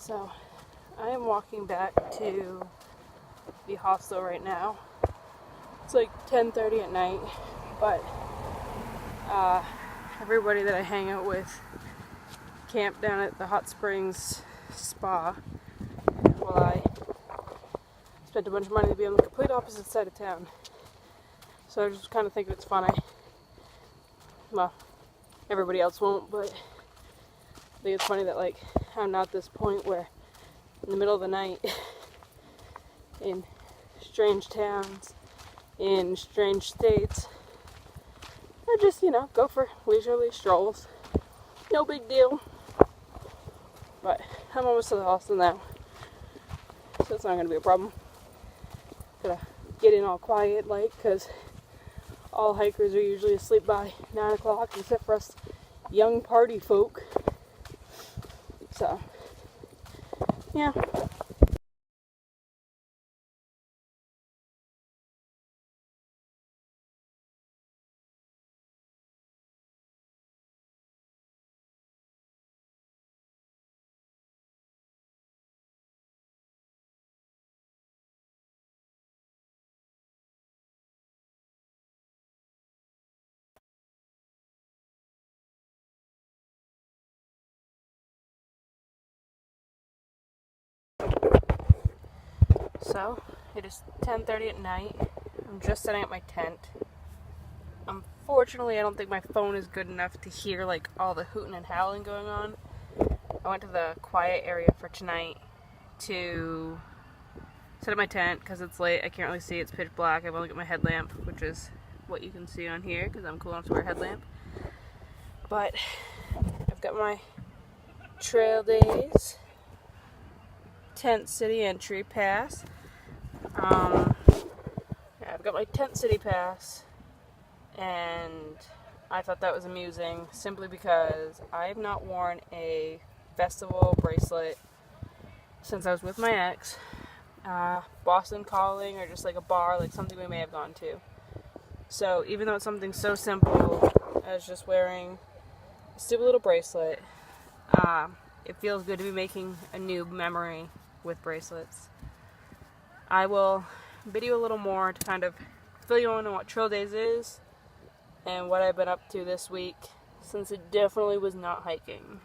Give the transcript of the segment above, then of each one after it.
So I am walking back to the hostel right now. It's like 10:30 at night, but everybody that I hang out with camped down at the Hot Springs Spa while I spent a bunch of money to be on the complete opposite side of town. So I just kind of think it's funny. Well, everybody else won't, but I think it's funny that like I'm not at this point where in the middle of the night in strange towns, in strange states, I just, go for leisurely strolls. No big deal. But I'm almost to the hostel now, so it's not going to be a problem. Gotta get in all quiet, because all hikers are usually asleep by 9 o'clock, except for us young party folk. So, yeah. So, it is 10:30 at night. I'm just setting up my tent. Unfortunately, I don't think my phone is good enough to hear all the hooting and howling going on. I went to the quiet area for tonight to set up my tent because it's late. I can't really see. It's pitch black. I've only got my headlamp, which is what you can see on here because I'm cool enough to wear a headlamp. But I've got my Trail Days Tent City entry pass. I've got my Tent City pass, and I thought that was amusing simply because I have not worn a festival bracelet since I was with my ex. Boston Calling, or just a bar, something we may have gone to. So even though it's something so simple as just wearing a stupid little bracelet, it feels good to be making a new memory with bracelets. I will video a little more to kind of fill you in on what Trail Days is and what I've been up to this week, since it definitely was not hiking.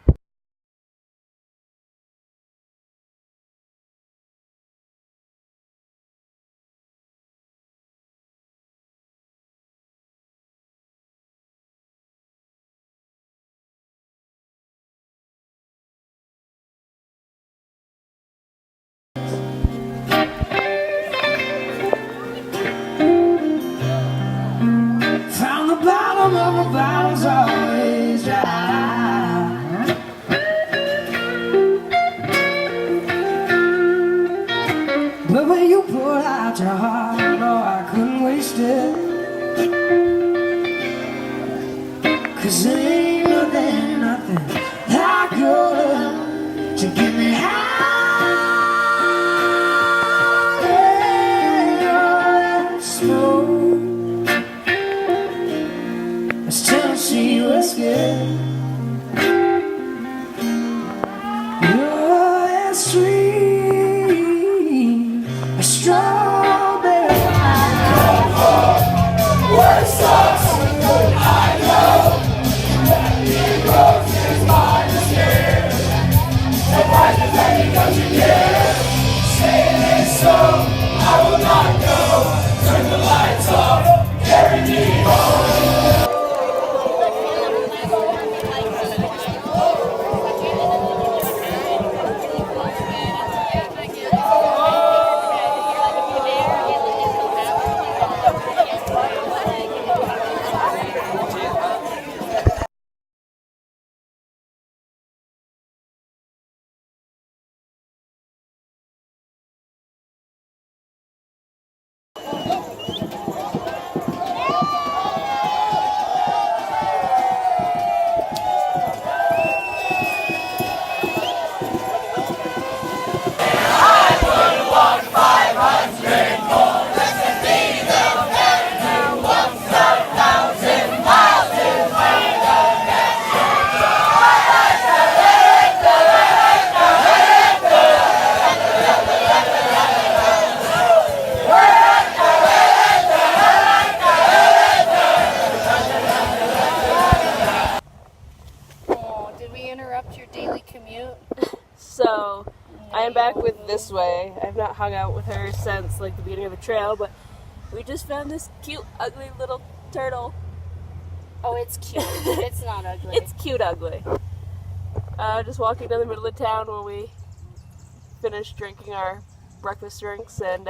Of a bottle's always dry. But when you pour out your heart, no, I couldn't waste it. 'Cause there ain't nothing like your love to get me high. Tennessee whiskey, you're as sweet as strawberry. Where sucks, I know that the rose is mine this year. The price is any country year. Saying it so, I will not go. Turn the lights off, carry me home. this way. I've not hung out with her since like the beginning of the trail, but we just found this cute, ugly little turtle. Oh, it's cute. It's not ugly. It's cute ugly. Just walking down the middle of town when we finished drinking our breakfast drinks and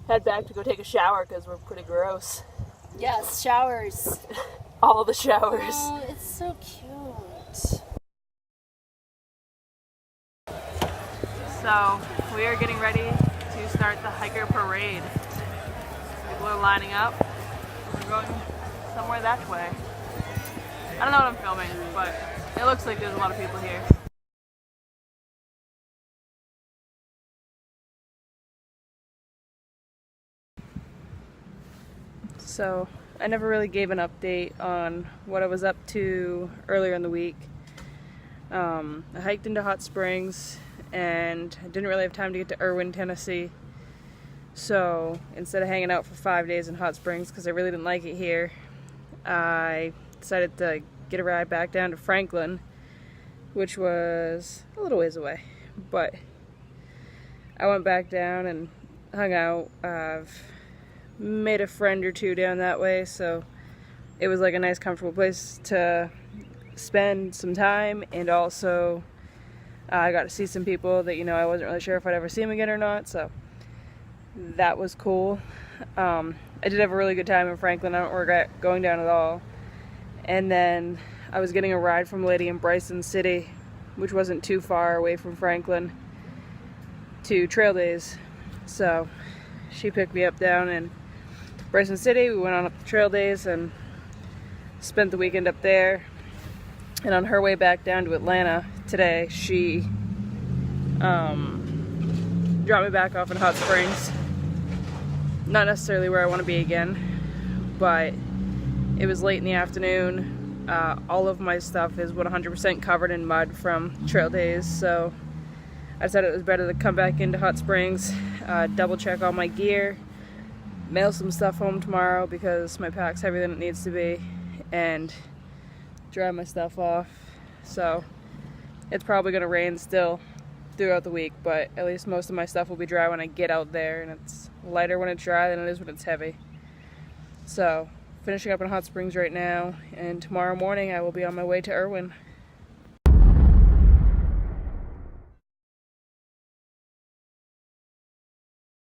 head back to go take a shower because we're pretty gross. Yes, showers. All the showers. Oh, it's so cute. So we are getting ready to start the hiker parade. People are lining up. We're going somewhere that way. I don't know what I'm filming, but it looks like there's a lot of people here. So I never really gave an update on what I was up to earlier in the week. I hiked into Hot Springs and I didn't really have time to get to Erwin, Tennessee. So instead of hanging out for 5 days in Hot Springs because I really didn't like it here, I decided to get a ride back down to Franklin, which was a little ways away. But I went back down and hung out. I've made a friend or two down that way, so it was like a nice comfortable place to spend some time, and also I got to see some people that, you know, I wasn't really sure if I'd ever see them again or not, so that was cool. I did have a really good time in Franklin. I don't regret going down at all. And then I was getting a ride from a lady in Bryson City, which wasn't too far away from Franklin, to Trail Days. So she picked me up down in Bryson City. We went on up to Trail Days and spent the weekend up there. And on her way back down to Atlanta today, she dropped me back off in Hot Springs. Not necessarily where I want to be again, but it was late in the afternoon. All of my stuff is 100% covered in mud from Trail Days, so I decided it was better to come back into Hot Springs, double check all my gear, mail some stuff home tomorrow because my pack's heavier than it needs to be, and dry my stuff off. So it's probably going to rain still throughout the week, but at least most of my stuff will be dry when I get out there, and it's lighter when it's dry than it is when it's heavy. So finishing up in Hot Springs right now, and tomorrow morning I will be on my way to Erwin.